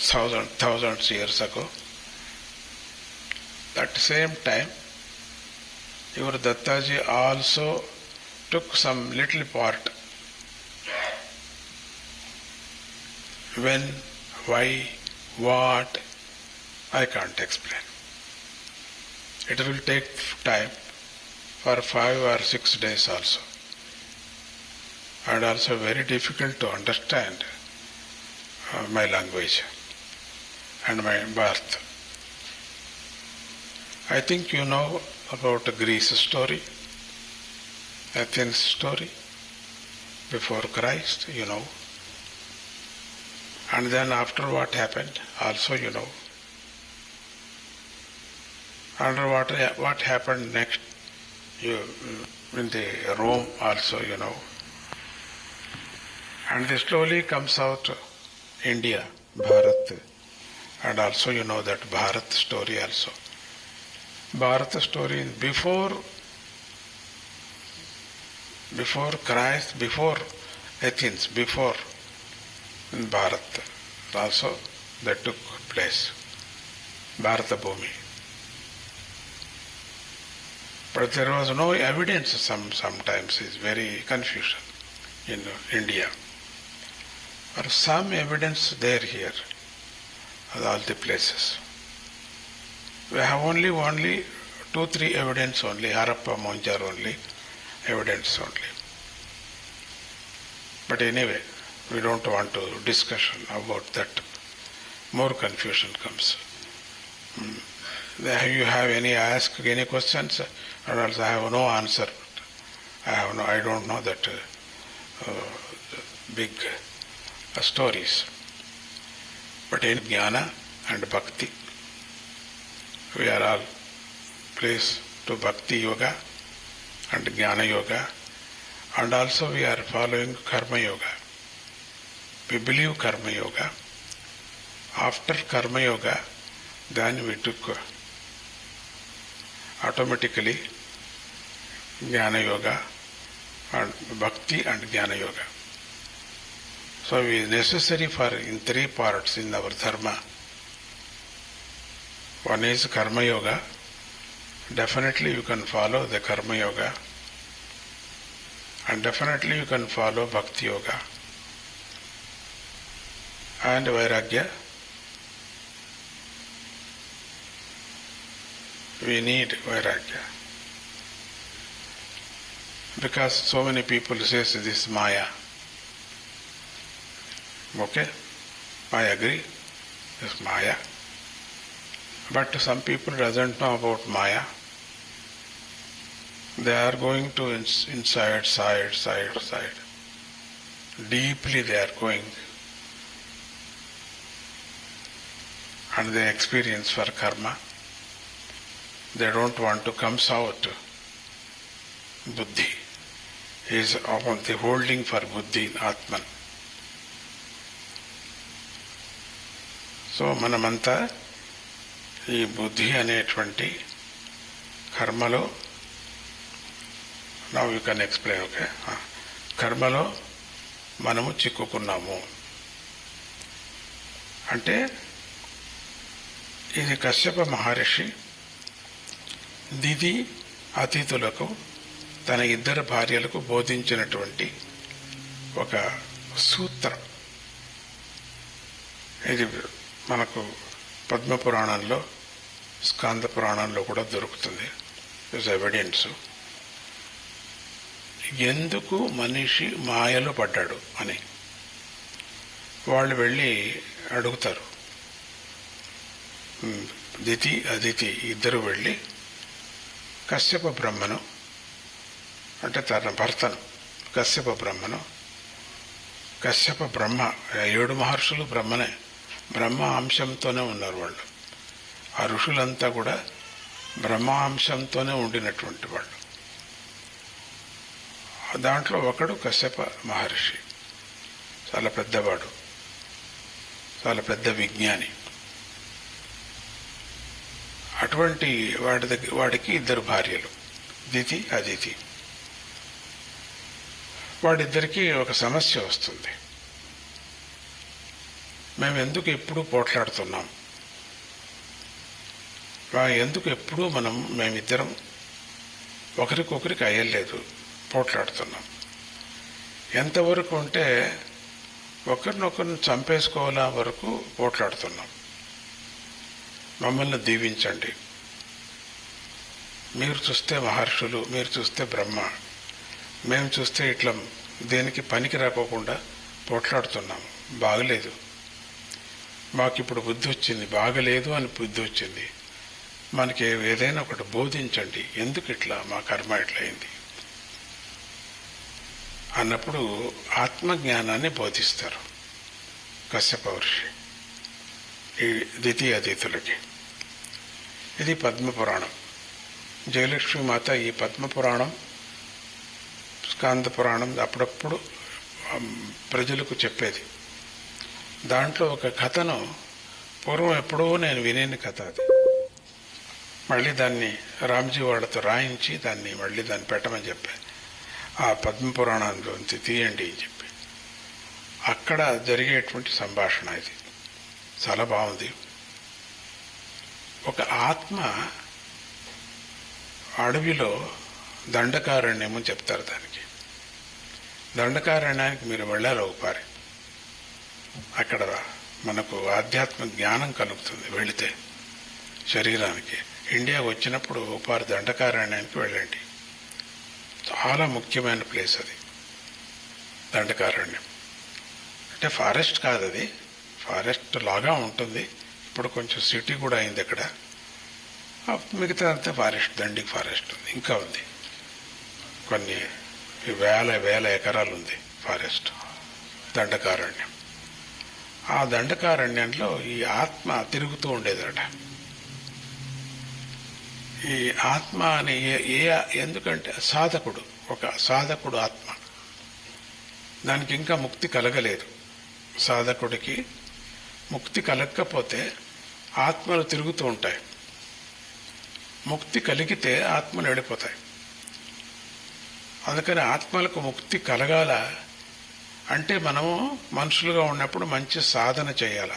thousands years ago. At the same time, your Dattaji also took some little part. When, why, what, I can't explain. It will take time for 5 or 6 days also. And also very difficult to understand my language and my birth. I think you know about Greece story, Athens story, before Christ, you know. And then after what happened, also you know. And what happened next, in the Rome also, you know. And this slowly comes out India, Bharat, and also you know that Bharat story also. Bharat story is before Christ, before Athens, before Bharat also that took place, Bharata Bhumi. But there was no evidence, sometimes is very confusion in India. Or some evidence there here, all the places. We have only 2-3 evidence only, Harappa, Mohenjo only, evidence only. But anyway, we don't want to discussion about that. More confusion comes. You have ask any questions, or else I have no answer. I don't know that big stories. But in Jnana and Bhakti, we are all placed to Bhakti Yoga and Jnana Yoga, and also we are following Karma Yoga. We believe Karma Yoga. After Karma Yoga, then we took automatically Jnana Yoga and Bhakti and Jnana Yoga. So it is necessary in 3 parts in our dharma. One is Karma Yoga. Definitely you can follow the Karma Yoga. And definitely you can follow Bhakti Yoga. And Vairagya. We need Vairagya. Because so many people say this is Maya. Okay? I agree. It's Maya. But some people doesn't know about Maya. They are going to inside, side. Deeply they are going. And they experience for karma. They don't want to come out. Buddhi is on the holding for Buddhi, Atman. So మనమంతా ఈ బుద్ధి అనేటువంటి కర్మలో, now you can explain, okay, కర్మలో మనము చిక్కుకున్నాము. అంటే ఇది కశ్యప మహర్షి దిది అతిథులకు తన 2 భార్యలకు బోధించినటువంటి ఒక సూత్రం. ఇది మనకు పద్మపురాణంలో, స్కాంద పురాణంలో కూడా దొరుకుతుంది. It's evidence. ఎందుకు మనిషి మాయలో పడ్డాడు అని వాళ్ళు వెళ్ళి అడుగుతారు. దితి అదితి ఇద్దరు వెళ్ళి కశ్యప బ్రహ్మను, అంటే తన భర్తను, కశ్యప బ్రహ్మను, కశ్యప బ్రహ్మ 7 మహర్షులు బ్రహ్మనే, బ్రహ్మ అంశంతోనే ఉన్నారు వాళ్ళు. ఆ ఋషులంతా కూడా బ్రహ్మ అంశంతోనే ఉండినటువంటి వాళ్ళు. దాంట్లో ఒకడు కశ్యప మహర్షి. చాలా పెద్దవాడు, చాలా పెద్ద విజ్ఞాని. అటువంటి వాడికి 2 భార్యలు, దితి అదితి. వాడిద్దరికీ ఒక సమస్య వస్తుంది. మేము ఎందుకు ఎప్పుడూ పోట్లాడుతున్నాం, ఎందుకు ఎప్పుడూ మేమిద్దరం ఒకరికొకరికి అయ్యలేదు పోట్లాడుతున్నాం. ఎంతవరకు అంటే ఒకరినొకరిని చంపేసుకోవాలా వరకు పోట్లాడుతున్నాం. మమ్మల్ని దీవించండి. మీరు చూస్తే మహర్షులు, మీరు చూస్తే బ్రహ్మ, మేము చూస్తే ఇట్లా దేనికి పనికి రాకోకుండా పోట్లాడుతున్నాము. బాగలేదు, మాకిప్పుడు బుద్ధి వచ్చింది, బాగలేదు అని బుద్ధి వచ్చింది, మనకి ఏదైనా ఒకటి బోధించండి, ఎందుకు ఇట్లా మా కర్మ ఇట్లయింది అన్నప్పుడు ఆత్మజ్ఞానాన్ని బోధిస్తారు కశ్యప ఋషి ఈ ద్వితీయ అతిథులకి. ఇది పద్మపురాణం. జయలక్ష్మి మాత ఈ పద్మపురాణం, స్కాంద పురాణం అప్పుడప్పుడు ప్రజలకు చెప్పేది. దాంట్లో ఒక కథను పూర్వం ఎప్పుడో నేను వినేని కథ అది. మళ్ళీ దాన్ని రామ్జీ వాళ్ళతో రాయించి దాన్ని పెట్టమని చెప్పాను. ఆ పద్మపురాణంలోంచి తీయండి అని చెప్పి. అక్కడ జరిగేటువంటి సంభాషణ ఇది. చాలా బాగుంది. ఒక ఆత్మ అడవిలో దండకారణ్యము చెప్తారు దానికి. దండకారణ్యానికి మీరు వెళ్ళాలి ఒకసారి. అక్కడ మనకు ఆధ్యాత్మిక జ్ఞానం కలుగుతుంది వెళితే శరీరానికి. ఇండియా వచ్చినప్పుడు ఒకసారి దండకారణ్యానికి వెళ్ళండి. చాలా ముఖ్యమైన ప్లేస్ అది దండకారణ్యం. అంటే ఫారెస్ట్ కాదు, అది ఫారెస్ట్ లాగా ఉంటుంది. ఇప్పుడు కొంచెం సిటీ కూడా అయింది అక్కడ. మిగతా అంతా ఫారెస్ట్, దండికి ఫారెస్ట్ ఉంది, ఇంకా ఉంది. కొన్ని వేల ఎకరాలు ఉంది ఫారెస్ట్ దండకారణ్యం. ఆ దండకారణ్యంలో ఈ ఆత్మ తిరుగుతూ ఉండేదట. ఈ ఆత్మ అని ఎందుకంటే ఒక సాధకుడు ఆత్మ, దానికి ఇంకా ముక్తి కలగలేదు. సాధకుడికి ముక్తి కలగకపోతే ఆత్మలు తిరుగుతూ ఉంటాయి. ముక్తి కలిగితే ఆత్మలు వెళ్ళిపోతాయి. అందుకని ఆత్మలకు ముక్తి కలగాల అంటే మనము మనుషులుగా ఉన్నప్పుడు మంచి సాధన చేయాల.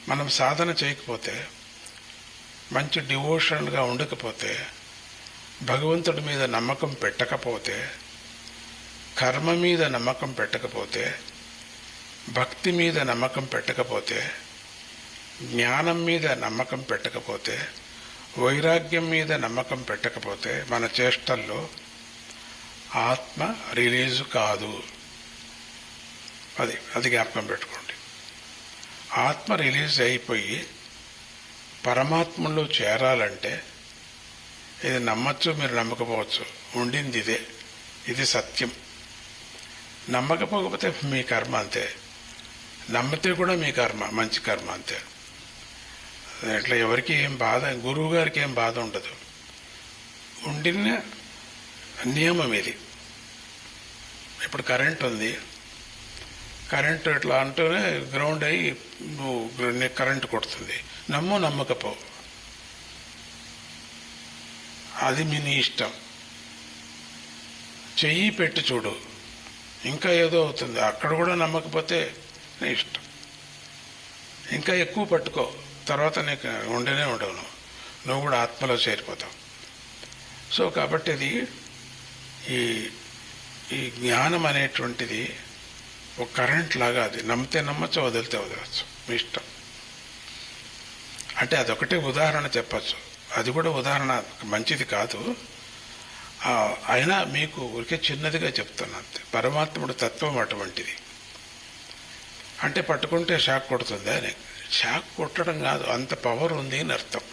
మనం సాధన చేయకపోతే, మంచి డివోషన్గా ఉండకపోతే, భగవంతుడి మీద నమ్మకం పెట్టకపోతే, కర్మ మీద నమ్మకం పెట్టకపోతే, భక్తి మీద నమ్మకం పెట్టకపోతే, జ్ఞానం మీద నమ్మకం పెట్టకపోతే, వైరాగ్యం మీద నమ్మకం పెట్టకపోతే మన చేష్టల్లో ఆత్మ రిలీజ్ కాదు. అది జ్ఞాపకం పెట్టుకోండి. ఆత్మ రిలీజ్ అయిపోయి పరమాత్మలో చేరాలంటే ఇది నమ్మచ్చు, మీరు నమ్మకపోవచ్చు, ఉండింది ఇదే, ఇది సత్యం. నమ్మకపోతే మీ కర్మ అంతే, నమ్మితే కూడా మీ కర్మ మంచి కర్మ అంతే. ఇట్లా ఎవరికి ఏం బాధ, గురువు గారికి ఏం బాధ ఉండదు. ఉండిన నియమం ఇది. ఇప్పుడు కరెంట్ ఉంది, కరెంటు ఇట్లా అంటూనే గ్రౌండ్ అయ్యి నువ్వు కరెంటు కొడుతుంది, నమ్మకపో, అది మీ నీ ఇష్టం. చెయ్యి పెట్టి చూడు, ఇంకా ఏదో అవుతుంది, అక్కడ కూడా నమ్మకపోతే నీ ఇష్టం. ఇంకా ఎక్కువ పట్టుకో, తర్వాత నీకు ఉండనే ఉండవు, నువ్వు కూడా ఆత్మలో చేరిపోతావు. సో కాబట్టి అది ఈ జ్ఞానం అనేటువంటిది ఒక కరెంట్ లాగా. అది నమ్మితే నమ్మచ్చు, వదిలితే వదలచ్చు, మీ ఇష్టం. అంటే అదొకటే ఉదాహరణ చెప్పచ్చు. అది కూడా ఉదాహరణ మంచిది కాదు, అయినా మీకు ఊరికే చిన్నదిగా చెప్తాను అంతే. పరమాత్ముడు తత్వం అటువంటిది. అంటే పట్టుకుంటే షాక్ కొడుతుంది అని, షాక్ కొట్టడం కాదు, అంత పవర్ ఉంది అని అర్థం.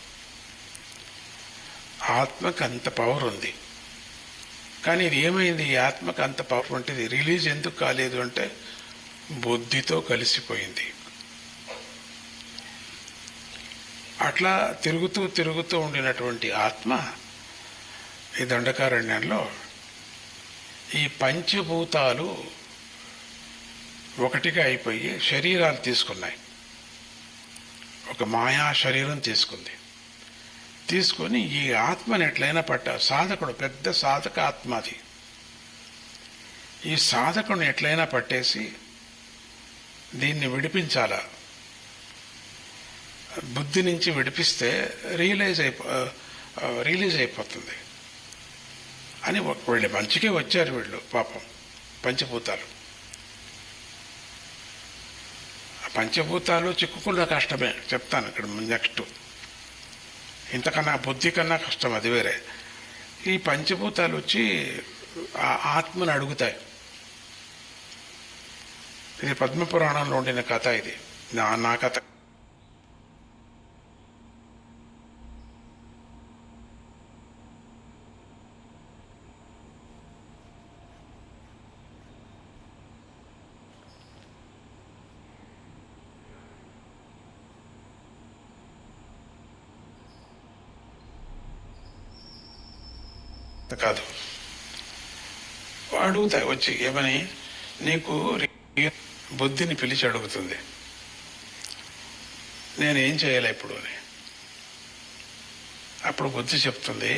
ఆత్మకు అంత పవర్ ఉంది. కానీ ఇది ఏమైంది, ఈ ఆత్మకు అంత పవర్ వంటిది రిలీజ్ ఎందుకు కాలేదు అంటే బుద్ధితో కలిసిపోయింది. అట్లా తిరుగుతూ ఉండినటువంటి ఆత్మ ఈ దండకారణ్యంలో ఈ పంచభూతాలు ఒకటిగా అయిపోయి శరీరాలు తీసుకున్నాయి. ఒక మాయా శరీరం తీసుకొని ఈ ఆత్మని ఎట్లయినా సాధకుడు, పెద్ద సాధక ఆత్మ అది. ఈ సాధకుడిని ఎట్లయినా పట్టేసి దీన్ని విడిపించాలా, బుద్ధి నుంచి విడిపిస్తే రిలీజ్ అయిపోతుంది అని వీళ్ళు మంచికే వచ్చారు. వీళ్ళు పాపం పంచభూతాలు. పంచభూతాలు చిక్కుకున్న కష్టమే చెప్తాను ఇక్కడ నెక్స్ట్. ఇంతకన్నా బుద్ధి కన్నా కష్టం, అది వేరే. ఈ పంచభూతాలు వచ్చి ఆత్మను అడుగుతాయి. ఇది పద్మపురాణంలో ఉండిన కథ. ఇది నా కథ కాదు. అడుగుతాయి వచ్చి, ఏమని? నీకు బుద్ధిని పిలిచి అడుగుతుంది, నేనేం చేయాలి ఇప్పుడు అని. అప్పుడు బుద్ధి చెప్తుంది,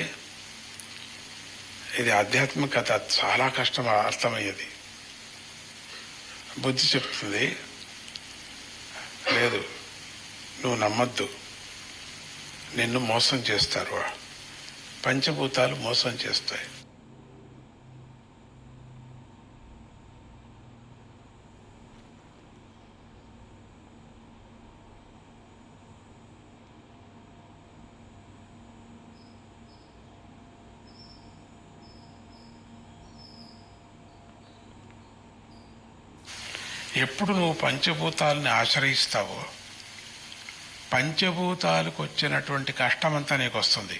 ఇది ఆధ్యాత్మికత చాలా కష్టం అర్థమయ్యేది. బుద్ధి చెప్తుంది, లేదు నువ్వు నమ్మద్దు, నిన్ను మోసం చేస్తారు, పంచభూతాలు మోసం చేస్తాయి. ఎప్పుడు నువ్వు పంచభూతాలని ఆశ్రయిస్తావో పంచభూతాలకు వచ్చినటువంటి కష్టమంతా నీకు వస్తుంది.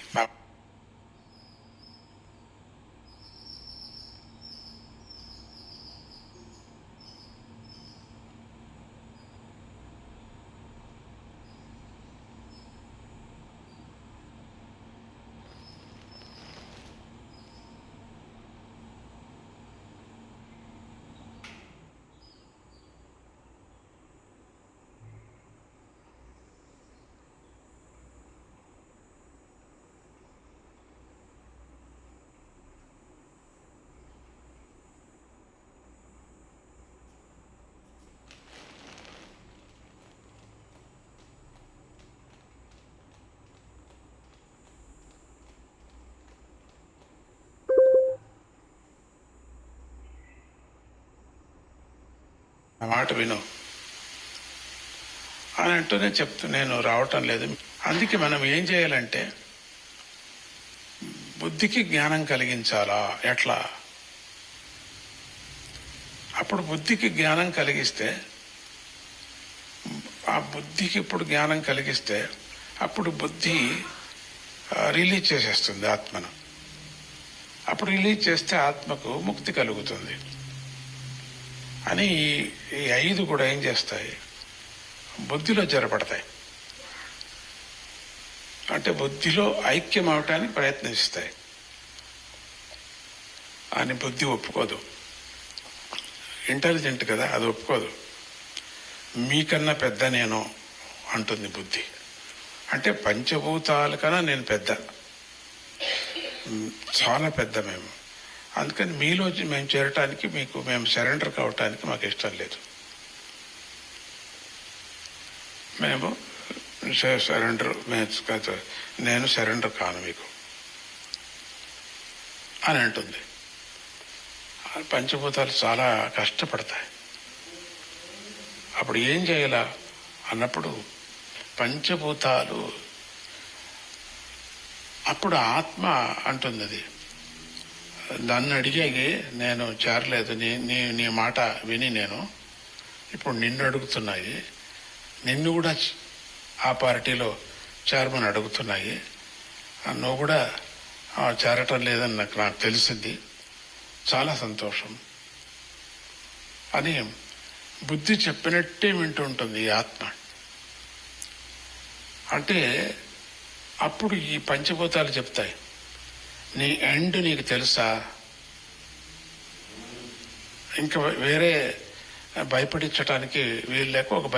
ఆ మాట విను అని అంటూనే నేను రావటం లేదు. అందుకే మనం ఏం చేయాలంటే బుద్ధికి జ్ఞానం కలిగించాలా. ఎట్లా? అప్పుడు బుద్ధికి జ్ఞానం కలిగిస్తే, ఆ బుద్ధికి ఇప్పుడు జ్ఞానం కలిగిస్తే అప్పుడు బుద్ధి రిలీజ్ చేసేస్తుంది ఆత్మను. అప్పుడు రిలీజ్ చేస్తే ఆత్మకు ముక్తి కలుగుతుంది అని ఈ 5 కూడా ఏం చేస్తాయి? బుద్ధిలో జరపడతాయి. అంటే బుద్ధిలో ఐక్యం అవటానికి ప్రయత్నిస్తాయి. అని బుద్ధి ఒప్పుకోదు. ఇంటెలిజెంట్ కదా, అది ఒప్పుకోదు. మీకన్నా పెద్ద నేను అంటుంది బుద్ధి. అంటే పంచభూతాల కన్నా నేను పెద్ద, చాలా పెద్ద మేము. అందుకని మీలో మేము చేరటానికి, మేము సరెండర్ కావటానికి మాకు ఇష్టం లేదు. మేము నేను సరెండర్ కాను మీకు అని అంటుంది. పంచభూతాలు చాలా కష్టపడతాయి. అప్పుడు ఏం చేయాలా అన్నప్పుడు పంచభూతాలు, అప్పుడు ఆత్మ అంటుంది, అది దాన్ని అడిగేగి నేను చేరలేదు, నీ మాట విని నేను ఇప్పుడు నిన్ను అడుగుతున్నాయి, నిన్ను కూడా ఆ పార్టీలో చేరమని అడుగుతున్నాయి, నువ్వు కూడా చేరటం లేదని నాకు తెలిసింది, చాలా సంతోషం అని బుద్ధి చెప్పినట్టే వింటూ ఉంటుంది ఈ ఆత్మ. అంటే అప్పుడు ఈ పంచభూతాలు చెప్తాయి, నీ ఎండ్ నీకు తెలుసా? ఇంకా వేరే భయపడించటానికి వీలు లేక ఒక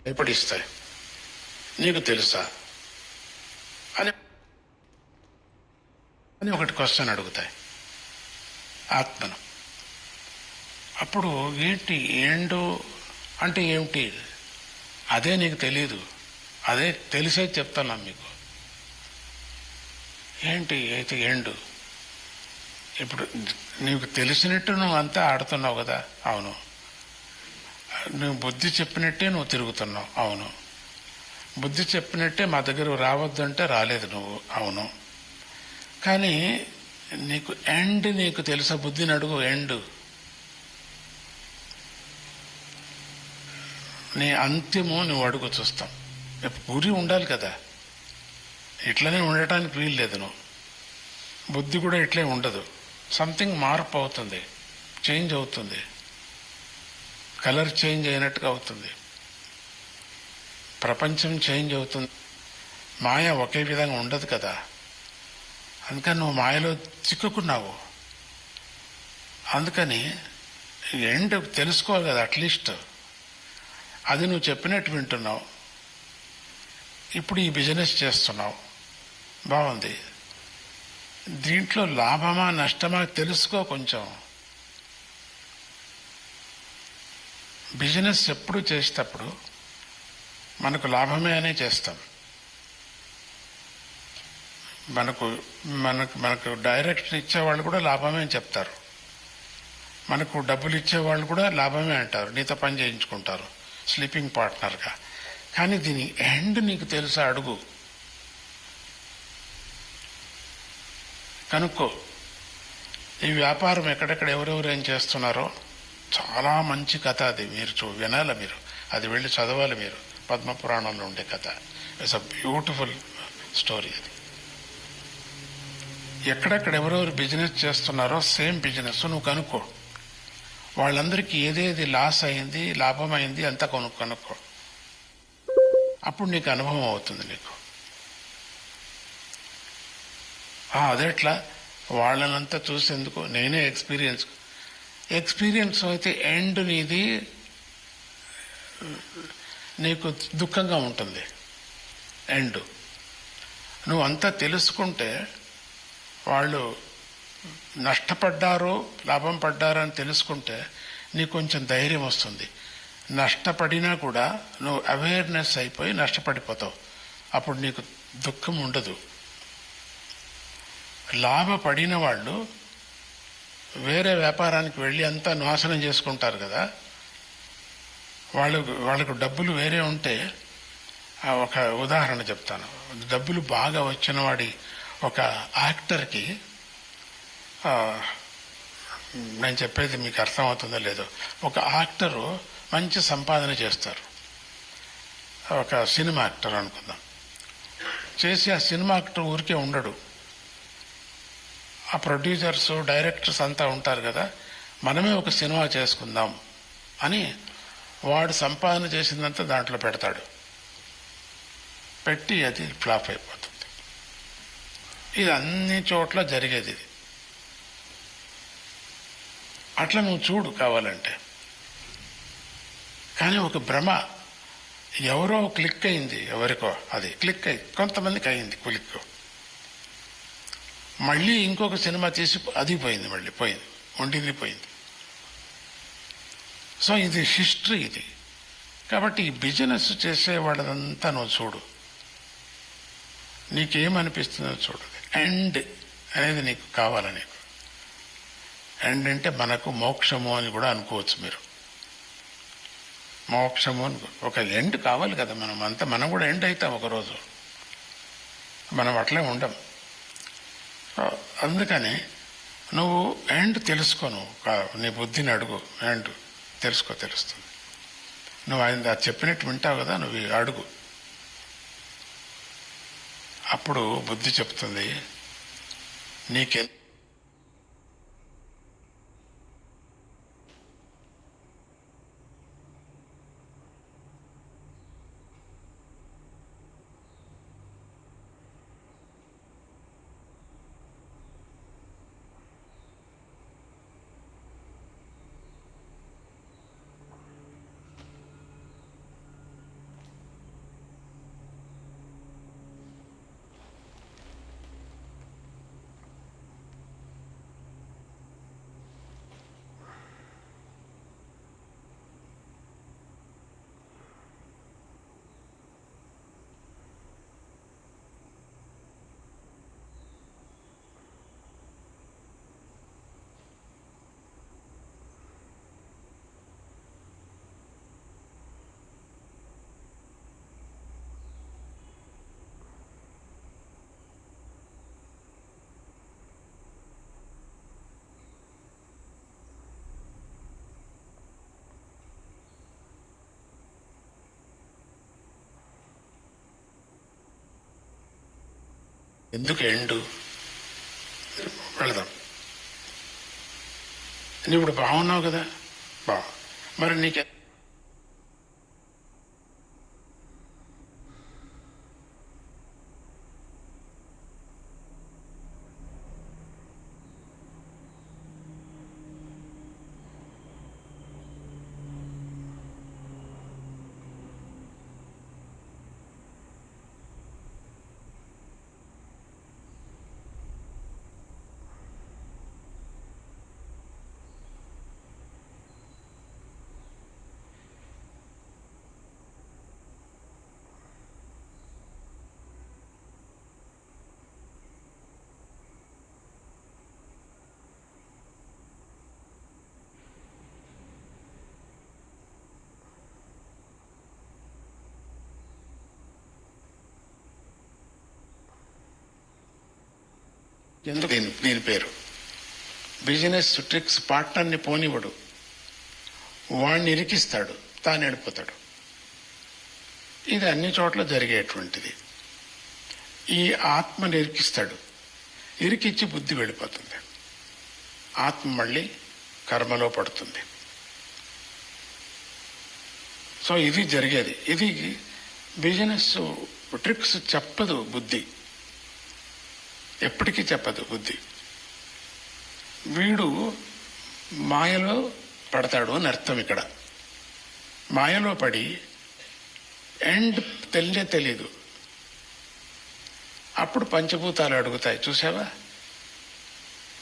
భయపడిస్తాయి. నీకు తెలుసా అని అని ఒకటి క్వశ్చన్ అడుగుతాయి ఆత్మను. అప్పుడు ఏంటి ఎండు అంటే ఏమిటి? అదే నీకు తెలీదు, అదే తెలిసే చెప్తున్నాను మీకు. ఏంటి అయితే ఎండు? ఇప్పుడు నీకు తెలిసినట్టు నువ్వు అంతా ఆడుతున్నావు కదా, అవును. నువ్వు బుద్ధి చెప్పినట్టే నువ్వు తిరుగుతున్నావు, అవును. బుద్ధి చెప్పినట్టే మా దగ్గర రావద్దు అంటే రాలేదు నువ్వు, అవును. కానీ నీకు ఎండ్ నీకు తెలుసా? బుద్ధిని అడుగు, ఎండ్ నీ అంత్యము నువ్వు అడుగు, చూస్తాం. గురి ఉండాలి కదా, ఇట్లనే ఉండటానికి వీలు లేదు. నువ్వు బుద్ధి కూడా ఇట్లే ఉండదు, సంథింగ్ మార్పు అవుతుంది, చేంజ్ అవుతుంది, కలర్ చేంజ్ అయినట్టుగా అవుతుంది, ప్రపంచం చేంజ్ అవుతుంది. మాయ ఒకే విధంగా ఉండదు కదా, అందుకని నువ్వు మాయలో చిక్కుకున్నావు. అందుకని ఎండ్ తెలుసుకోవాలి కదా అట్లీస్ట్. అది నువ్వు చెప్పినట్టు వింటున్నావు. ఇప్పుడు ఈ బిజినెస్ చేస్తున్నావు, బాగుంది. దీంట్లో లాభమా నష్టమా తెలుసుకో కొంచెం. బిజినెస్ ఎప్పుడు చేసేటప్పుడు మనకు లాభమే అనే చేస్తాం. మనకు మనకు మనకు డైరెక్షన్ ఇచ్చేవాళ్ళు కూడా లాభమే అని చెప్తారు, మనకు డబ్బులు ఇచ్చేవాళ్ళు కూడా లాభమే అంటారు, నీతో పని చేయించుకుంటారు స్లీపింగ్ పార్ట్నర్గా. కానీ దీని ఎండ్ నీకు తెలుసా? అడుగు, కనుక్కో. ఈ వ్యాపారం ఎక్కడెక్కడ ఎవరెవరు ఏం చేస్తున్నారో చాలా మంచి కథ అది, మీరు వినాలి, మీరు అది వెళ్ళి చదవాలి. మీరు పద్మపురాణంలో ఉండే కథ, ఇట్స్ అ బ్యూటిఫుల్ స్టోరీ. అది ఎక్కడెక్కడ ఎవరెవరు బిజినెస్ చేస్తున్నారో సేమ్ బిజినెస్ నువ్వు కనుక్కో. వాళ్ళందరికీ ఏదేది లాస్ అయింది, లాభం అయింది అంతా కనుక్కో. అప్పుడు నీకు అనుభవం అవుతుంది. నీకు అదేట్లా వాళ్ళనంతా చూసేందుకు? నేనే ఎక్స్పీరియన్స్ అయితే ఎండ్ నీది నీకు దుఃఖంగా ఉంటుంది. ఎండ్ నువ్వు అంతా తెలుసుకుంటే వాళ్ళు నష్టపడ్డారో లాభం పడ్డారో అని తెలుసుకుంటే నీకు కొంచెం ధైర్యం వస్తుంది. నష్టపడినా కూడా నువ్వు అవేర్నెస్ అయిపోయి నష్టపడిపోతావు, అప్పుడు నీకు దుఃఖం ఉండదు. లాభపడిన వాళ్ళు వేరే వ్యాపారానికి వెళ్ళి అంతా నాశనం చేసుకుంటారు కదా. వాళ్ళకు డబ్బులు వేరే ఉంటే, ఒక ఉదాహరణ చెప్తాను. డబ్బులు బాగా వచ్చిన వాడి ఒక యాక్టర్కి, నేను చెప్పేది మీకు అర్థమవుతుందో లేదో, ఒక యాక్టరు మంచి సంపాదన చేస్తారు, ఒక సినిమా యాక్టర్ అనుకుందాం. చేసి ఆ సినిమా యాక్టర్ ఊరికే ఉండడు, ఆ ప్రొడ్యూసర్స్ డైరెక్టర్స్ అంతా ఉంటారు కదా, మనమే ఒక సినిమా చేసుకుందాం అని వాడు సంపాదన చేసిందంతా దాంట్లో పెడతాడు. పెట్టి అది ఫ్లాప్ అయిపోతుంది. ఇది అన్ని చోట్ల జరిగేది. ఇది అట్లా నువ్వు చూడు కావాలంటే. కానీ ఒక భ్రమ, ఎవరో క్లిక్ అయింది, ఎవరికో అది క్లిక్ అయింది, కొంతమందికి అయింది క్లిక్. మళ్ళీ ఇంకొక సినిమా తీసి అది పోయింది, మళ్ళీ పోయింది, ఉండింది పోయింది. సో ఇది హిస్టరీ ఇది. కాబట్టి ఈ బిజినెస్ చేసేవాళ్ళదంతా నువ్వు చూడు, నీకేమనిపిస్తుందో చూడు. ఎండ్ అనేది నీకు కావాలి. నీకు ఎండ్ అంటే మనకు మోక్షము అని కూడా అనుకోవచ్చు మీరు. మోక్షము అని ఒక ఎండ్ కావాలి కదా. మనం కూడా ఎండ్ అవుతాం ఒకరోజు, మనం అట్లే ఉండం. అందుకని నువ్వు ఎండ్ తెలుసుకోను, నీ బుద్ధిని అడుగు, ఎండ్ తెలుస్తుంది. నువ్వు ఆయన చెప్పినట్టు వింటావు కదా, నువ్వు అడుగు. అప్పుడు బుద్ధి చెప్తుంది నీకే. ఎందుకు ఎండు వెళదాం. నువ్వు ఇప్పుడు బాగున్నావు కదా, మరి నీకు ఎందుకు దీని పేరు బిజినెస్ ట్రిక్స్. పార్ట్నర్ని పోనివ్వడు, వాడిని ఇరికిస్తాడు, తాను వెళ్ళిపోతాడు. ఇది అన్ని చోట్ల జరిగేటువంటిది. ఈ ఆత్మని ఇరికిస్తాడు, ఇరికిచ్చి బుద్ధి వెళ్ళిపోతుంది, ఆత్మ మళ్ళీ కర్మలో పడుతుంది. సో ఇది జరిగేది. ఇది బిజినెస్ ట్రిక్స్ చెప్పదు బుద్ధి, ఎప్పటికీ చెప్పదు బుద్ధి. వీడు మాయలో పడతాడు అని అర్థం. ఇక్కడ మాయలో పడి ఎండ్ తెలీదు. అప్పుడు పంచభూతాలు అడుగుతాయి, చూసావా,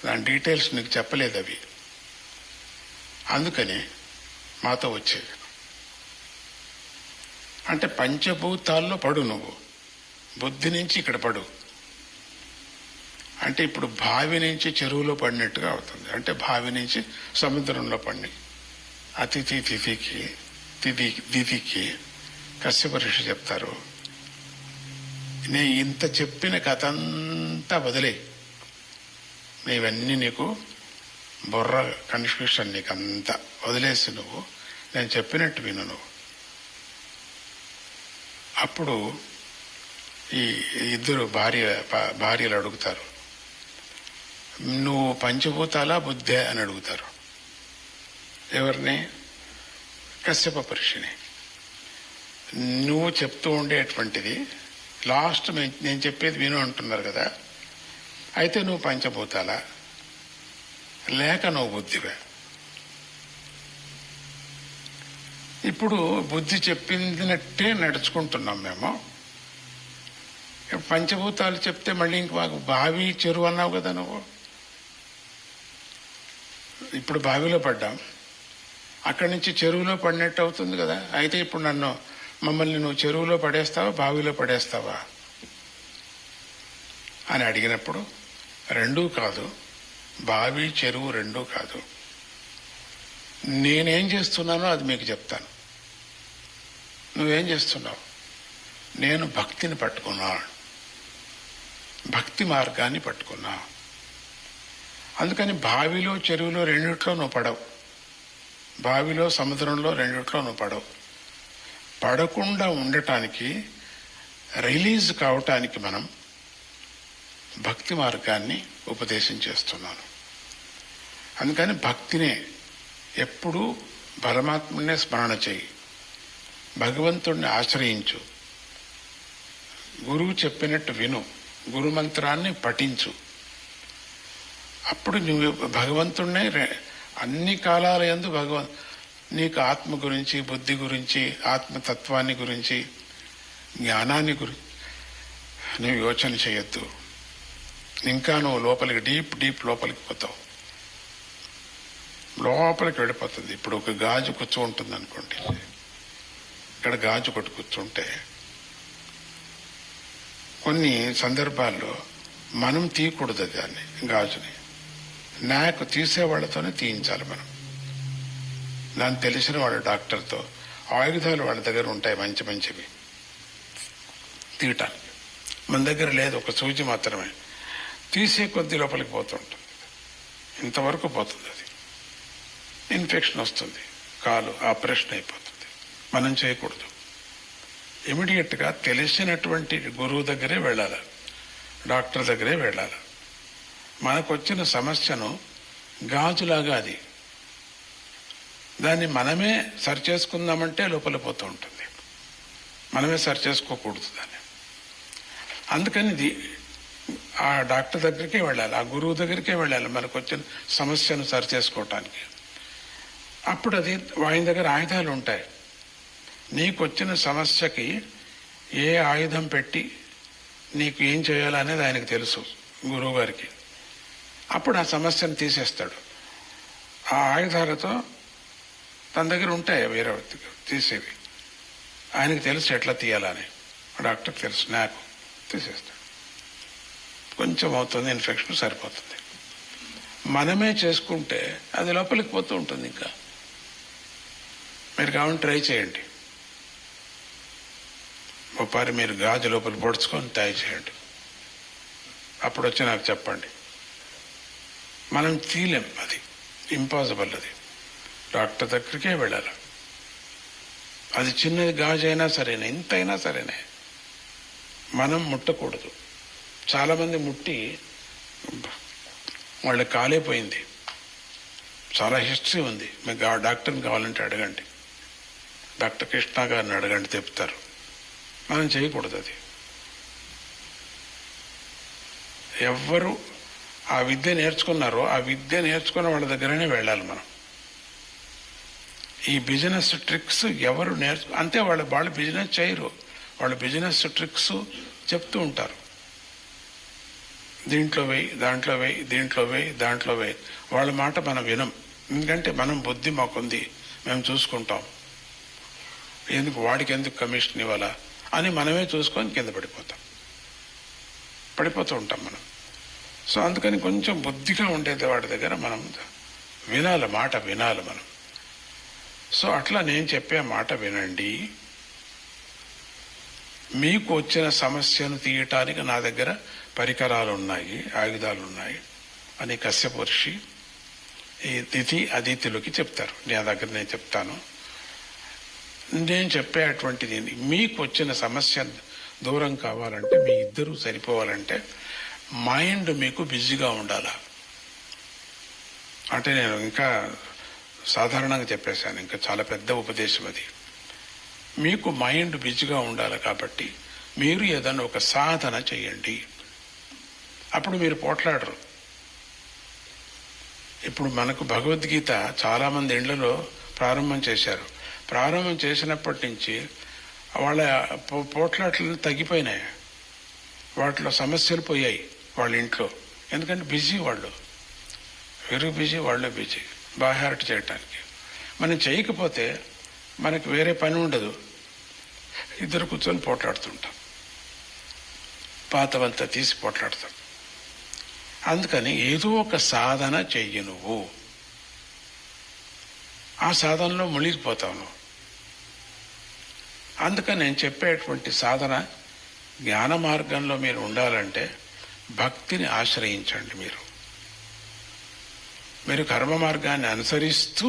దాని డీటెయిల్స్ నీకు చెప్పలేదు అవి, అందుకని మాతో వచ్చేది. అంటే పంచభూతాల్లో పడు నువ్వు, బుద్ధి నుంచి ఇక్కడ పడు. అంటే ఇప్పుడు బావి నుంచి చెరువులో పడినట్టుగా అవుతుంది. అంటే బావి నుంచి సముద్రంలో పడి అతిథి తిథికి కశ్యప ఋషి చెప్తారు, నేను ఇంత చెప్పిన కథ అంతా వదిలే, నీవన్నీ నీకు బుర్ర కన్ఫ్యూషన్, నీకు అంతా వదిలేసి నువ్వు నేను చెప్పినట్టు విను నువ్వు. అప్పుడు ఈ ఇద్దరు భార్యలు అడుగుతారు, నువ్వు పంచభూతాలా బుద్ధే అని అడుగుతారు. ఎవరిని? కశ్యప ఋషిని. నువ్వు చెప్తూ ఉండేటువంటిది లాస్ట్ నేను చెప్పేది విను అంటున్నారు కదా, అయితే నువ్వు పంచభూతాలా లేక నువ్వు బుద్ధివే? ఇప్పుడు బుద్ధి చెప్పిందినట్టే నడుచుకుంటున్నాం మేము. పంచభూతాలు చెప్తే మళ్ళీ ఇంక మాకు బావి చెరువు అన్నావు కదా నువ్వు. ఇప్పుడు బావిలో పడ్డాం, అక్కడి నుంచి చెరువులో పడినట్టు అవుతుంది కదా. అయితే ఇప్పుడు మమ్మల్ని నువ్వు చెరువులో పడేస్తావా బావిలో పడేస్తావా అని అడిగినప్పుడు, రెండూ కాదు, బావి చెరువు రెండూ కాదు, నేనేం చేస్తున్నానో అది మీకు చెప్తాను. నువ్వేం చేస్తున్నావు? నేను భక్తిని పట్టుకున్నా, భక్తి మార్గాన్ని పట్టుకున్నా. అందుకని బావిలో చెరువులో రెండిట్లో నువ్వు పడవు, బావిలో సముద్రంలో రెండిట్లో నువ్వు పడవు. పడకుండా ఉండటానికి, రిలీజ్ కావటానికి మనం భక్తి మార్గాన్ని ఉపదేశం చేస్తున్నాను. అందుకని భక్తినే ఎప్పుడూ పరమాత్ముడినే స్మరణ చేయి, భగవంతుడిని ఆశ్రయించు, గురువు చెప్పినట్టు విను, గురు మంత్రాన్ని పఠించు. అప్పుడు నువ్వు భగవంతుడినే అన్ని కాలాల యందు నీకు ఆత్మ గురించి, బుద్ధి గురించి, ఆత్మతత్వాన్ని గురించి, జ్ఞానాన్ని గురించి నువ్వు యోచన చేయొద్దు. ఇంకా నువ్వు లోపలికి డీప్ లోపలికి పోతావు, లోపలికి వెళ్ళిపోతుంది. ఇప్పుడు ఒక గాజు కూర్చుంటుంది అనుకోండి, ఇక్కడ గాజు కొట్టు కూర్చుంటే కొన్ని సందర్భాల్లో మనం తీయకూడదు దాన్ని, గాజుని. నాకు తీసేవాళ్లతోనే తీయించాలి మనం. దాన్ని తెలిసిన వాళ్ళ డాక్టర్తో, ఆయుధాలు వాళ్ళ దగ్గర ఉంటాయి మంచి మంచివి తీయటానికి. మన దగ్గర లేదు, ఒక సూచి మాత్రమే. తీసే కొద్ది లోపలికి పోతుంటుంది, ఇంతవరకు పోతుంది. అది ఇన్ఫెక్షన్ వస్తుంది, కాలు ఆపరేషన్ అయిపోతుంది. మనం చేయకూడదు. ఇమీడియట్గా తెలిసినటువంటి గురువు దగ్గరే వెళ్ళాలి. డాక్టర్ దగ్గరే వెళ్ళాలి. మనకు వచ్చిన సమస్యను గాజులాగా అది దాన్ని మనమే సరి చేసుకుందామంటే లోపల పోతూ ఉంటుంది. మనమే సరి చేసుకోకూడదు దాన్ని. అందుకని ఆ డాక్టర్ దగ్గరికే వెళ్ళాలి, ఆ గురువు దగ్గరికే వెళ్ళాలి మనకు వచ్చిన సమస్యను సరి చేసుకోవటానికి. అప్పుడు అది ఆయన దగ్గర ఆయుధాలు ఉంటాయి. నీకు వచ్చిన సమస్యకి ఏ ఆయుధం పెట్టి నీకు ఏం చేయాలనేది ఆయనకు తెలుసు, గురువు గారికి. అప్పుడు ఆ సమస్యను తీసేస్తాడు. ఆ ఆయుధాలతో తన దగ్గర ఉంటాయి వేరే తీసేవి. ఆయనకు తెలుసు ఎట్లా తీయాలని, డాక్టర్కి తెలుసు, నాకు తీసేస్తాడు. కొంచెం అవుతుంది, ఇన్ఫెక్షన్ సరిపోతుంది. మనమే చేసుకుంటే అది లోపలికి పోతూ ఉంటుంది. ఇంకా మీరు కావాలని ట్రై చేయండి. ఒకసారి మీరు గాజు లోపల పొడుచుకొని ట్రై చేయండి. అప్పుడు వచ్చి నాకు చెప్పండి. మనం తీయలేం, అది ఇంపాసిబుల్. అది డాక్టర్ దగ్గరికే వెళ్ళాలి. అది చిన్నది గాజు అయినా సరేనే, ఇంతైనా సరేనే మనం ముట్టకూడదు. చాలామంది ముట్టి వాళ్ళకి కాలేపోయింది. చాలా హిస్టరీ ఉంది. మీకు డాక్టర్ని కావాలంటే అడగండి, డాక్టర్ కృష్ణ గారిని అడగండి, చెప్తారు. మనం చేయకూడదు అది. ఎవ్వరు ఆ విద్య నేర్చుకున్నారో ఆ విద్య నేర్చుకున్న వాళ్ళ దగ్గరనే వెళ్ళాలి మనం. ఈ బిజినెస్ ట్రిక్స్ ఎవరు అంతే, వాళ్ళు బిజినెస్ చేయరు, వాళ్ళు బిజినెస్ ట్రిక్స్ చెప్తూ ఉంటారు. దీంట్లో వేయి, దాంట్లో వేయి, దీంట్లో వేయి, దాంట్లో వేయి. వాళ్ళ మాట మనం వినం. ఎందుకంటే మనం బుద్ధి మాకుంది, మేము చూసుకుంటాం. ఎందుకు వాడికి ఎందుకు కమిషన్ ఇవ్వాలా అని మనమే చూసుకొని కింద పడిపోతూ ఉంటాం మనం. సో అందుకని కొంచెం బుద్ధిగా ఉండేది వాడి దగ్గర మనం వినాలి, మాట వినాలి మనం. సో అట్లా నేను చెప్పే మాట వినండి. మీకు వచ్చిన సమస్యను తీయటానికి నా దగ్గర పరికరాలు ఉన్నాయి, ఆయుధాలు ఉన్నాయి అని కశ్యప ఋషి ఈ తిథి అదితులకి చెప్తారు. నేను చెప్తాను. నేను చెప్పేటువంటిది, మీకు వచ్చిన సమస్య దూరం కావాలంటే, మీ ఇద్దరూ సరిపోవాలంటే మైండ్ మీకు బిజీగా ఉండాలా. అంటే నేను ఇంకా సాధారణంగా చెప్పేశాను, ఇంకా చాలా పెద్ద ఉపదేశం అది. మీకు మైండ్ బిజీగా ఉండాలి కాబట్టి మీరు ఏదైనా ఒక సాధన చేయండి. అప్పుడు మీరు పోట్లాడరు. ఇప్పుడు మనకు భగవద్గీత చాలామంది ఇళ్లలో ప్రారంభం చేశారు. ప్రారంభం చేసినప్పటి నుంచి వాళ్ళ పోట్లాట్లు తగ్గిపోయినాయి, వాటిలో సమస్యలు పోయాయి వాళ్ళ ఇంట్లో. ఎందుకంటే బిజీ వాళ్ళు, వెరీ బిజీ, వాళ్ళే బిజీ బాహార్ట్ చేయటానికి. మనం చేయకపోతే మనకు వేరే పని ఉండదు, ఇద్దరు కూర్చొని పోట్లాడుతుంటాం, పాతవంతా తీసి పోట్లాడతాం. అందుకని ఏదో ఒక సాధన చెయ్యి నువ్వు. ఆ సాధనలో మునిగిపోతావు నువ్వు. అందుకని నేను చెప్పేటువంటి సాధన, జ్ఞాన మార్గంలో మీరు ఉండాలంటే భక్తిని ఆశ్రయించండి. మీరు కర్మ మార్గాన్ని అనుసరిస్తూ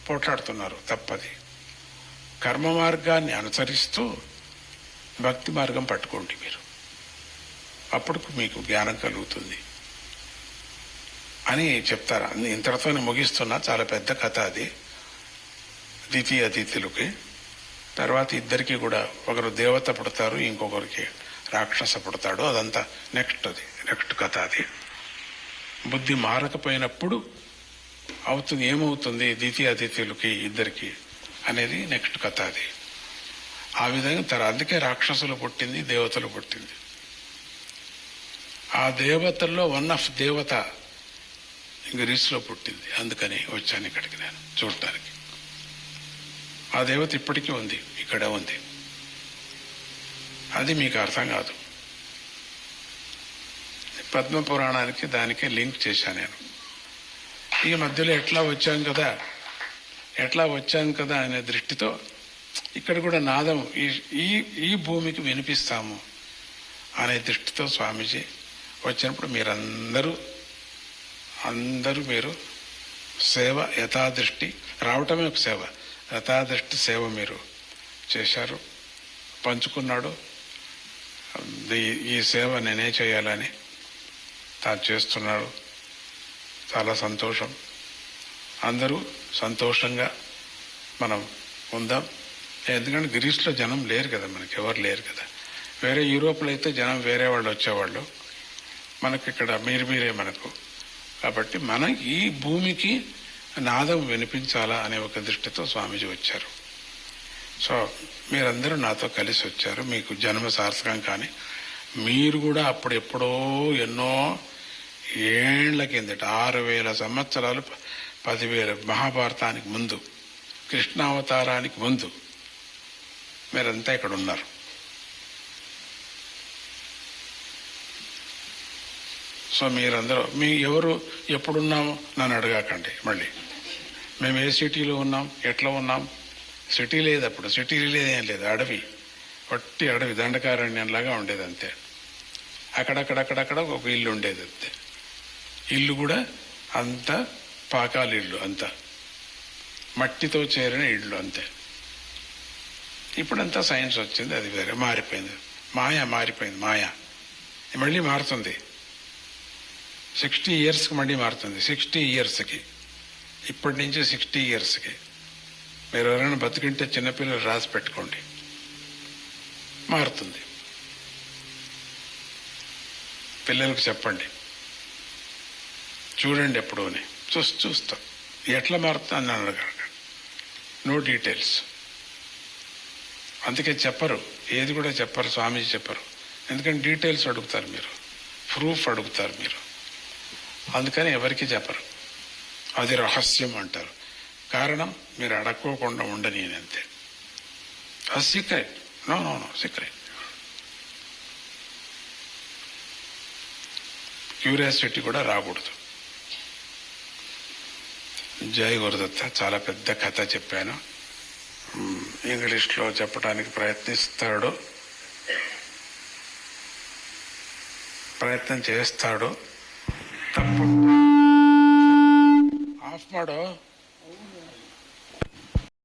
పోట్లాడుతున్నారు, తప్పది. కర్మ మార్గాన్ని అనుసరిస్తూ భక్తి మార్గం పట్టుకోండి మీరు. అప్పుడు మీకు జ్ఞానం కలుగుతుంది అని చెప్తారు. ఇంతటితో ముగిస్తున్నా. చాలా పెద్ద కథ అది. ద్వితీయ అతిథులకి తర్వాత ఇద్దరికి కూడా, ఒకరు దేవత పుడతారు, ఇంకొకరికి రాక్షస పుడతాడు. అదంతా నెక్స్ట్ కథ అది. బుద్ధి మారకపోయినప్పుడు అవుతుంది, ఏమవుతుంది ద్వితీయ అతిథులకి ఇద్దరికి అనేది నెక్స్ట్ కథ అది. ఆ విధంగా అందుకే రాక్షసులు పుట్టింది, దేవతలు పుట్టింది. ఆ దేవతల్లో వన్ ఆఫ్ దేవత గ్రీస్లో పుట్టింది. అందుకని వచ్చాను ఇక్కడికి నేను చూడటానికి. ఆ దేవత ఇప్పటికీ ఉంది, ఇక్కడ ఉంది. అది మీకు అర్థం కాదు. పద్మ పురాణానికి దానికి లింక్ చేశాను నేను. ఈ మధ్యలో ఎట్లా వచ్చాం కదా అనే దృష్టితో ఇక్కడ కూడా నాదం ఈ భూమికి వినిపిస్తాము అనే దృష్టితో స్వామీజీ వచ్చినప్పుడు మీరందరూ మీరు సేవ యథాదృష్టి, రావటమే ఒక సేవ, యథాదృష్టి సేవ మీరు చేశారు, పంచుకున్నాడు. ఈ సేవ నేనే చేయాలని తాను చేస్తున్నాడు. చాలా సంతోషం. అందరూ సంతోషంగా మనం ఉందాం. ఎందుకంటే గ్రీస్లో జనం లేరు కదా, మనకి ఎవరు లేరు కదా. వేరే యూరోప్లో అయితే జనం వేరే వాళ్ళు వచ్చేవాళ్ళు, మనకి ఇక్కడ మీరే మనకు. కాబట్టి మనం ఈ భూమికి నాదం వినిపించాలా అనే ఒక దృష్టితో స్వామీజీ వచ్చారు. సో మీరందరూ నాతో కలిసి వచ్చారు. మీకు జన్మ సార్థకం. కానీ మీరు కూడా అప్పుడెప్పుడో ఎన్నో ఏళ్ల కిందట 6000 సంవత్సరాలు 10,000 మహాభారతానికి ముందు, కృష్ణావతారానికి ముందు మీరంతా ఇక్కడ ఉన్నారు. సో మీరందరూ ఎవరు ఎప్పుడున్నామో నన్ను అడగాకండి మళ్ళీ. మేము ఏ సిటీలో ఉన్నాం, ఎట్లా ఉన్నాం. సిటీ లేదు, అప్పుడు సిటీ లేదేం లేదు, అడవి, వట్టి అడవి, దండకారణ్యంలాగా ఉండేది అంతే. అక్కడక్కడక్కడక్కడ ఒక ఇల్లు ఉండేది అంతే. ఇల్లు కూడా అంత పాకాల ఇల్లు, అంత మట్టితో చేరిన ఇళ్ళు అంతే. ఇప్పుడంతా సైన్స్ వచ్చింది, అది వేరే మారిపోయింది. మారిపోయింది. మళ్ళీ మారుతుంది. 60 ఇయర్స్కి మళ్ళీ మారుతుంది. 60 ఇయర్స్కి, ఇప్పటి నుంచి 60 ఇయర్స్కి మీరు ఎవరైనా బతికింటే చిన్నపిల్లలు రాసి పెట్టుకోండి, మారుతుంది. పిల్లలకు చెప్పండి, చూడండి ఎప్పుడూనే చూస్తాం ఎట్లా మారుతుంది అని అడగండి. No details. అందుకే చెప్పరు, ఏది కూడా చెప్పరు, స్వామీజీ చెప్పరు. ఎందుకంటే డీటెయిల్స్ అడుగుతారు మీరు, ప్రూఫ్ అడుగుతారు మీరు. అందుకని ఎవరికి చెప్పరు. అది రహస్యం అంటారు. కారణం మీరు అడక్కోకుండా ఉండని అంతే. అది సీక్రెట్. No secret. క్యూరియాసిటీ కూడా రాకూడదు. జై గురుదత్త. చాలా పెద్ద కథ చెప్పాను. ఇంగ్లీష్లో చెప్పడానికి ప్రయత్నం చేస్తాడు. తప్పు ఆఫ్ ಮಾಡೋ